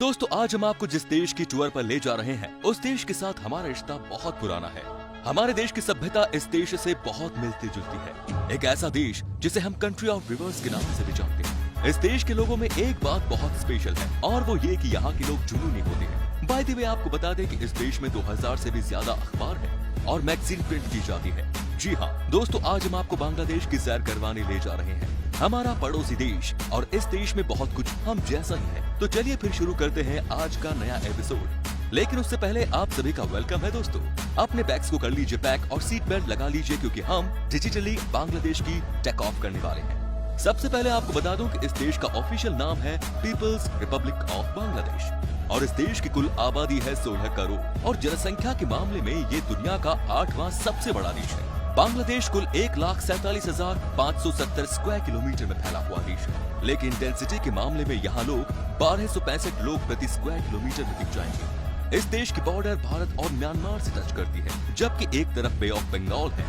दोस्तों आज हम आपको जिस देश की टूर पर ले जा रहे हैं उस देश के साथ हमारा रिश्ता बहुत पुराना है। हमारे देश की सभ्यता इस देश से बहुत मिलती जुलती है। एक ऐसा देश जिसे हम कंट्री ऑफ रिवर्स के नाम से भी जानते हैं। इस देश के लोगों में एक बात बहुत स्पेशल है और वो ये कि यहाँ के लोग जुनूनी होते हैं। बाय द वे आपको बता दें कि इस देश में 2000 से भी ज्यादा अखबार है और मैगजीन प्रिंट की जाती है। जी हाँ दोस्तों, आज हम आपको बांग्लादेश की सैर करवाने ले जा रहे हैं। हमारा पड़ोसी देश और इस देश में बहुत कुछ हम जैसा ही है। तो चलिए फिर शुरू करते हैं आज का नया एपिसोड। लेकिन उससे पहले आप सभी का वेलकम है दोस्तों। अपने बैग्स को कर लीजिए पैक और सीट बेल्ट लगा लीजिए क्योंकि हम डिजिटली बांग्लादेश की टेक ऑफ करने वाले हैं। सबसे पहले आपको बता दूं कि इस देश का ऑफिशियल नाम है पीपल्स रिपब्लिक ऑफ बांग्लादेश और इस देश की कुल आबादी है 16 करोड़ और जनसंख्या के मामले में ये दुनिया का 8वां सबसे बड़ा देश है। बांग्लादेश कुल 1,47,570 स्क्वायर किलोमीटर में फैला हुआ देश है, लेकिन डेंसिटी के मामले में यहाँ लोग 1265 लोग प्रति स्क्वायर किलोमीटर में दिख जाएंगे। इस देश की बॉर्डर भारत और म्यांमार से टच करती है, जबकि एक तरफ बे ऑफ बंगाल है।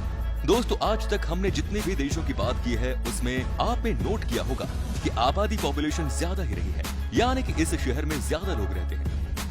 दोस्तों आज तक हमने जितने भी देशों की बात की है उसमें आपने नोट किया होगा कि आबादी पॉपुलेशन ज्यादा ही रही है, यानी कि इस शहर में ज्यादा लोग रहते हैं।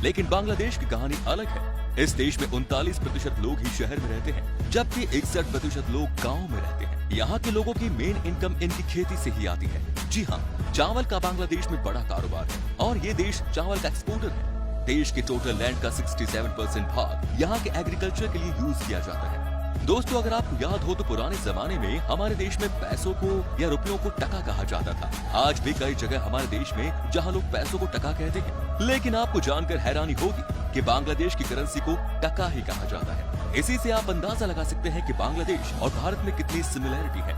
लेकिन बांग्लादेश की कहानी अलग है। इस देश में 39% लोग ही शहर में रहते हैं, जबकि 61% लोग गाँव में रहते हैं। यहाँ के लोगों की मेन इनकम इनकी खेती से ही आती है। जी हाँ, चावल का बांग्लादेश में बड़ा कारोबार है और ये देश चावल का एक्सपोर्टर है। देश के टोटल लैंड का 67% भाग यहाँ के एग्रीकल्चर के लिए यूज किया जाता है। दोस्तों अगर आपको याद हो तो पुराने जमाने में हमारे देश में पैसों को या रुपयों को टका कहा जाता था। आज भी कई जगह हमारे देश में जहां लोग पैसों को टका कहते हैं, लेकिन आपको जानकर हैरानी होगी कि बांग्लादेश की करेंसी को टका ही कहा जाता है। इसी से आप अंदाजा लगा सकते हैं कि बांग्लादेश और भारत में कितनी सिमिलैरिटी है।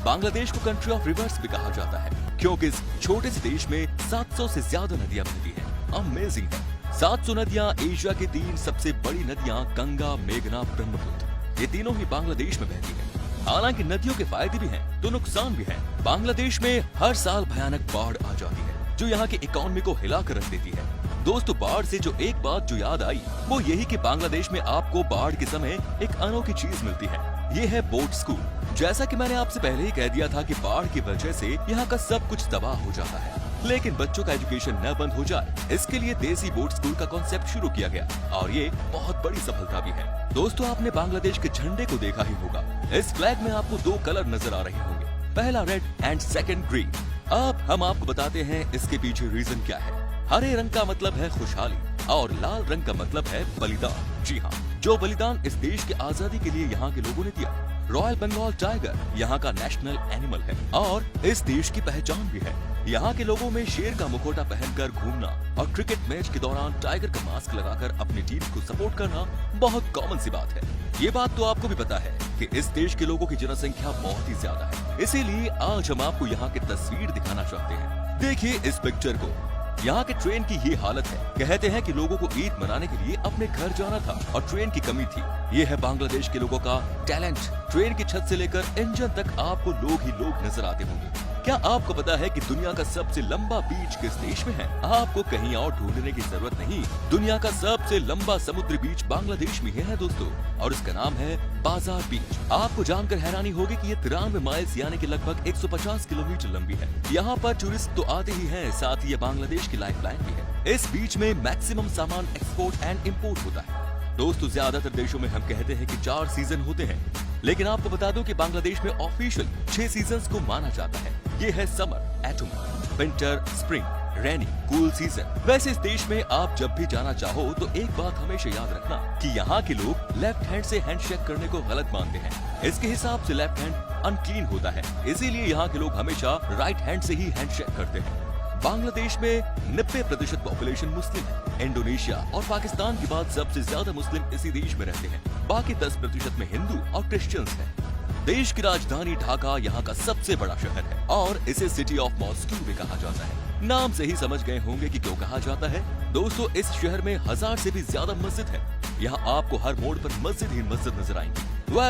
बांग्लादेश को कंट्री ऑफ रिवर्स भी कहा जाता है क्योंकि इस छोटे से देश में 700 से ज्यादा नदियां बहती हैं। अमेजिंग है। 700 नदियां एशिया की 3 सबसे बड़ी नदियां गंगा, मेघना, ब्रह्मपुत्र, ये तीनों ही बांग्लादेश में बहती हैं। हालांकि नदियों के फायदे भी हैं तो नुकसान भी हैं। बांग्लादेश में हर साल भयानक बाढ़ आ जाती है जो यहाँ की इकोनॉमी को हिला कर रख देती है। दोस्तों बाढ़ से जो एक बात जो याद आई वो यही कि बांग्लादेश में आपको बाढ़ के समय एक अनोखी चीज मिलती है, ये है बोट स्कूल। जैसा कि मैंने आपसे पहले ही कह दिया था कि बाढ़ की वजह से यहाँ का सब कुछ तबाह हो जाता है, लेकिन बच्चों का एजुकेशन न बंद हो जाए इसके लिए देसी बोट स्कूल का कॉन्सेप्ट शुरू किया गया और ये बहुत बड़ी सफलता भी है। दोस्तों आपने बांग्लादेश के झंडे को देखा ही होगा। इस फ्लैग में आपको 2 कलर नजर आ रहे होंगे, पहला रेड एंड सेकंड ग्रीन। अब हम आपको बताते हैं इसके पीछे रीजन क्या है। हरे रंग का मतलब है खुशहाली और लाल रंग का मतलब है बलिदान। जी हाँ, जो बलिदान इस देश की आजादी के लिए यहाँ के लोगों ने दिया। रॉयल बंगाल टाइगर यहाँ का नेशनल एनिमल है और इस देश की पहचान भी है। यहाँ के लोगों में शेर का मुखौटा पहनकर घूमना और क्रिकेट मैच के दौरान टाइगर का मास्क लगाकर अपनी टीम को सपोर्ट करना बहुत कॉमन सी बात है। ये बात तो आपको भी पता है कि इस देश के लोगों की जनसंख्या बहुत ही ज्यादा है, इसीलिए आज हम आपको यहाँ की तस्वीर दिखाना चाहते हैं। देखिए इस पिक्चर को। यहाँ के ट्रेन की ये हालत है। कहते हैं कि लोगों को ईद मनाने के लिए अपने घर जाना था और ट्रेन की कमी थी। ये है बांग्लादेश के लोगों का टैलेंट। ट्रेन की छत से लेकर इंजन तक आपको लोग ही लोग नजर आते होंगे। क्या आपको पता है कि दुनिया का सबसे लंबा बीच किस देश में है? आपको कहीं और ढूंढने की जरूरत नहीं। दुनिया का सबसे लंबा समुद्री बीच बांग्लादेश में है दोस्तों और इसका नाम है बाजार बीच। आपको जानकर हैरानी होगी कि ये 93 माइल्स यानी कि लगभग 150 किलोमीटर लंबी है। यहाँ पर टूरिस्ट तो आते ही हैं, साथ ही ये बांग्लादेश की लाइफलाइन भी है। इस बीच में मैक्सिमम सामान एक्सपोर्ट एंड इम्पोर्ट होता है। दोस्तों ज्यादातर देशों में हम कहते हैं कि 4 सीजन होते हैं, लेकिन आपको बता दूं कि बांग्लादेश में ऑफिशियल 6 सीजन्स को माना जाता है। ये है समर, ऑटम, विंटर, स्प्रिंग, रेनी, कूल सीजन। वैसे इस देश में आप जब भी जाना चाहो तो एक बात हमेशा याद रखना कि यहाँ के लोग लेफ्ट हैंड से हैंडशेक करने को गलत मानते हैं। इसके हिसाब से लेफ्ट हैंड अनक्लीन होता है, इसीलिए यहाँ के लोग हमेशा राइट हैंड से ही हैंडशेक करते हैं। बांग्लादेश में 90% पॉपुलेशन मुस्लिम है। इंडोनेशिया और पाकिस्तान के बाद सबसे ज्यादा मुस्लिम इसी देश में रहते हैं। बाकी 10% में हिंदू और क्रिश्चियंस हैं। देश की राजधानी ढाका यहाँ का सबसे बड़ा शहर है और इसे सिटी ऑफ मॉस्को भी कहा जाता है। नाम से ही समझ गए होंगे कि क्यों कहा जाता है। दोस्तों इस शहर में 1000 से भी ज्यादा मस्जिद है। यहाँ आपको हर मोड़ पर मस्जिद ही मस्जिद नजर आएंगी।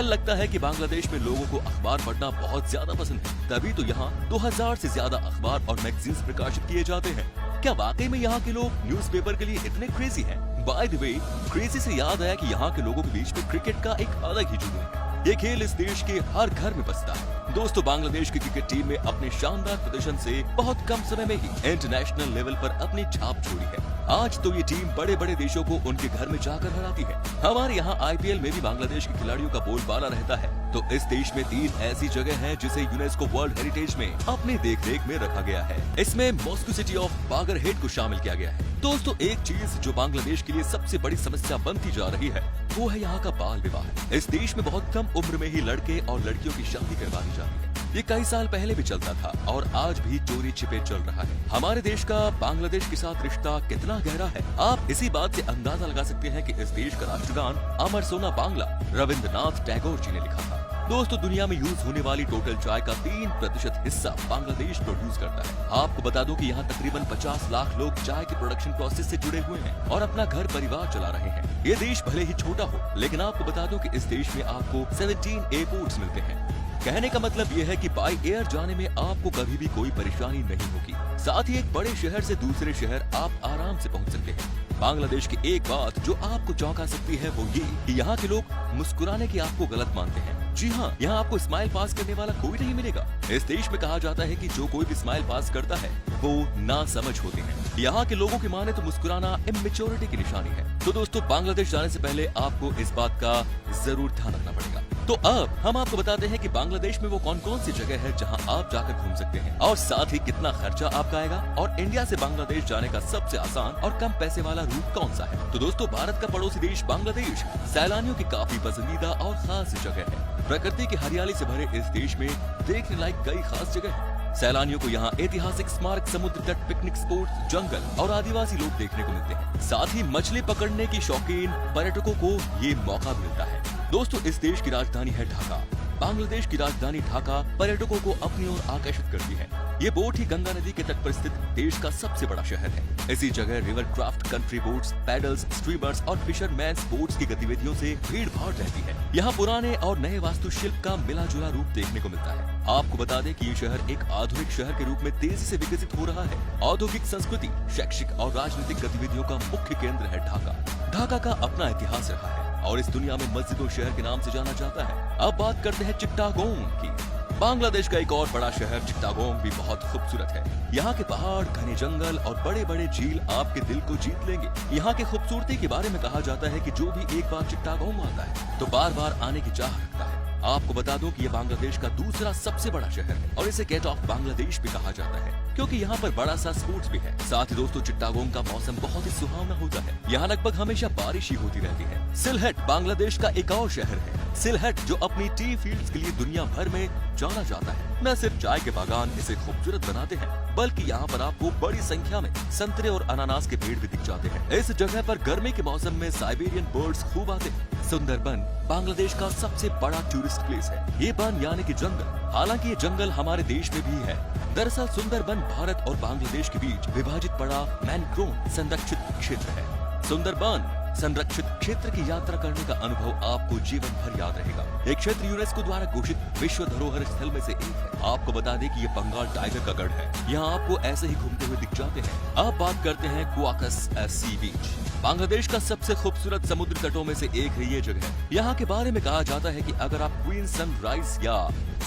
लगता है कि बांग्लादेश में लोगों को अखबार पढ़ना बहुत ज्यादा पसंद है, तभी तो यहाँ 2000 से ज्यादा अखबार और मैगजीन्स प्रकाशित किए जाते हैं। क्या वाकई में यहाँ के लोग न्यूज़पेपर के लिए इतने क्रेजी हैं? बाय द वे, क्रेजी से याद आया कि यहाँ के लोगों के बीच में क्रिकेट का एक अलग ही जुनून है। ये खेल इस देश के हर घर में बसता है। दोस्तों बांग्लादेश की क्रिकेट टीम में अपने शानदार प्रदर्शन से बहुत कम समय में ही इंटरनेशनल लेवल पर अपनी छाप छोड़ी है। आज तो ये टीम बड़े बड़े देशों को उनके घर में जाकर हराती है। हमारे यहाँ IPL में भी बांग्लादेश के खिलाड़ियों का बोलबाला रहता है। तो इस देश में 3 ऐसी जगह हैं जिसे यूनेस्को वर्ल्ड हेरिटेज में अपने देखरेख में रखा गया है। इसमें मॉस्को सिटी ऑफ बागरहेट को शामिल किया गया है। दोस्तों, एक चीज जो बांग्लादेश के लिए सबसे बड़ी समस्या बनती जा रही है वो है यहाँ का बाल विवाह। इस देश में बहुत कम उम्र में ही लड़के और लड़कियों की शादी करवा दी जाती है। ये कई साल पहले भी चलता था और आज भी चोरी छिपे चल रहा है। हमारे देश का बांग्लादेश के साथ रिश्ता कितना गहरा है, आप इसी बात से अंदाजा लगा सकते हैं कि इस देश का राष्ट्रगान अमर सोना बांग्ला रविंद्रनाथ टैगोर जी ने लिखा था। दोस्तों, दुनिया में यूज होने वाली टोटल चाय का 3% हिस्सा बांग्लादेश प्रोड्यूस करता है। आपको बता दूं कि यहाँ तकरीबन 50 लाख लोग चाय के प्रोडक्शन प्रोसेस से जुड़े हुए हैं और अपना घर परिवार चला रहे हैं। ये देश भले ही छोटा हो, लेकिन आपको बता दूं कि इस देश में आपको 17 एयरपोर्ट्स मिलते हैं। कहने का मतलब ये है कि बाय एयर जाने में आपको कभी भी कोई परेशानी नहीं होगी। साथ ही एक बड़े शहर से दूसरे शहर आप आराम से पहुंच सकते हैं। बांग्लादेश की एक बात जो आपको चौंका सकती है वो ये कि यहाँ के लोग मुस्कुराने की आपको गलत मानते हैं। जी हाँ, यहाँ आपको स्माइल पास करने वाला कोई नहीं मिलेगा। इस देश में कहा जाता है कि जो कोई भी स्माइल पास करता है वो ना समझ होते हैं। यहाँ के लोगों की माने तो मुस्कुराना इमेच्योरिटी की निशानी है। तो दोस्तों, बांग्लादेश जाने से पहले आपको इस बात का जरूर ध्यान रखना पड़ेगा। तो अब हम आपको बताते हैं कि बांग्लादेश में वो कौन कौन सी जगह है जहां आप जाकर घूम सकते हैं और साथ ही कितना खर्चा आपका आएगा और इंडिया से बांग्लादेश जाने का सबसे आसान और कम पैसे वाला रूट कौन सा है। तो दोस्तों, भारत का पड़ोसी देश बांग्लादेश सैलानियों की काफी पसंदीदा और खास जगह है। प्रकृति की हरियाली से भरे इस देश में देखने लायक कई खास जगह है। सैलानियों को यहाँ ऐतिहासिक स्मारक, समुद्र तट, पिकनिक स्पॉट्स, जंगल और आदिवासी लोग देखने को मिलते हैं। साथ ही मछली पकड़ने की शौकीन पर्यटकों को ये मौका मिलता है। दोस्तों, इस देश की राजधानी है ढाका। बांग्लादेश की राजधानी ढाका पर्यटकों को अपनी ओर आकर्षित करती है। ये बोट ही गंगा नदी के तट पर स्थित देश का सबसे बड़ा शहर है। इसी जगह river craft, country boats, paddles, streamers और फिशरमैन बोट्स की गतिविधियों से भीड़ भाड़ रहती है। यहाँ पुराने और नए वास्तुशिल्प का मिला जुला रूप देखने को मिलता है। आपको बता दें कि ये शहर एक आधुनिक शहर के रूप में तेजी से विकसित हो रहा है। औद्योगिक, संस्कृति, शैक्षिक और राजनीतिक गतिविधियों का मुख्य केंद्र है ढाका। ढाका का अपना इतिहास रहा है और इस दुनिया में मस्जिदों शहर के नाम से जाना जाता है। अब बात करते हैं चिट्टागोंग की। बांग्लादेश का एक और बड़ा शहर चिट्टागोंग भी बहुत खूबसूरत है। यहाँ के पहाड़, घने जंगल और बड़े बड़े झील आपके दिल को जीत लेंगे। यहाँ के खूबसूरती के बारे में कहा जाता है कि जो भी एक बार चिट्टागोंग आता है तो बार बार आने की चाह रखता है। आपको बता दूं कि ये बांग्लादेश का दूसरा सबसे बड़ा शहर है और इसे गेट ऑफ बांग्लादेश भी कहा जाता है क्योंकि यहाँ पर बड़ा सा स्पोर्ट्स भी है। साथ ही दोस्तों, चिट्टागोंग का मौसम बहुत ही सुहावना होता है। यहाँ लगभग हमेशा बारिश ही होती रहती है। सिलहट बांग्लादेश का एक और शहर है। सिलहट जो अपनी टी फील्ड्स के लिए दुनिया भर में जाना जाता है। न सिर्फ चाय के बागान इसे खूबसूरत बनाते हैं, बल्कि यहाँ पर आपको बड़ी संख्या में संतरे और अनानास के पेड़ भी दिख जाते हैं। इस जगह पर गर्मी के मौसम में साइबेरियन बर्ड्स खूब आते हैं। सुंदरबन बांग्लादेश का सबसे बड़ा टूरिस्ट प्लेस है। ये वन यानी कि जंगल, हालांकि ये जंगल हमारे देश में भी है। दरअसल सुंदरबन भारत और बांग्लादेश के बीच विभाजित पड़ा मैनग्रोव संरक्षित क्षेत्र है। सुंदरबन संरक्षित क्षेत्र की यात्रा करने का अनुभव आपको जीवन भर याद रहेगा। एक क्षेत्र यूनेस्को द्वारा घोषित विश्व धरोहर स्थल में से एक है। आपको बता दें कि ये बंगाल टाइगर का गढ़ है। यहाँ आपको ऐसे ही घूमते हुए दिख जाते हैं। अब बात करते हैं क्वाकस सी बीच। बांग्लादेश का सबसे खूबसूरत समुद्र तटों में से एक है ये जगह। यहाँ के बारे में कहा जाता है कि अगर आप क्वीन सनराइज या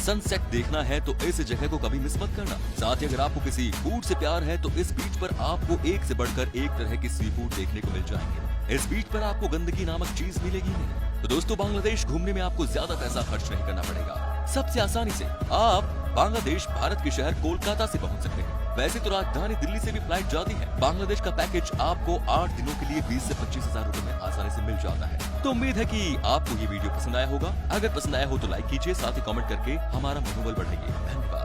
सनसेट देखना है तो इस जगह को कभी मिस मत करना। साथ ही अगर आपको किसी फूड से प्यार है तो इस बीच पर आपको एक से बढ़कर एक तरह की सी फूड देखने को मिल जाएंगे। इस बीच पर आपको गंदगी नामक चीज मिलेगी नहीं। तो दोस्तों, बांग्लादेश घूमने में आपको ज्यादा पैसा खर्च नहीं करना पड़ेगा। सबसे आसानी से आप बांग्लादेश भारत के शहर कोलकाता से पहुंच सकते हैं। वैसे तो राजधानी दिल्ली से भी फ्लाइट जाती है। बांग्लादेश का पैकेज आपको 8 दिनों के लिए 20 से 25 हजार रुपए में आसानी से मिल जाता है। तो उम्मीद है कि आपको ये वीडियो पसंद आया होगा। अगर पसंद आया हो तो लाइक कीजिए, साथ ही कमेंट करके हमारा मनोबल बढ़ाइए। धन्यवाद।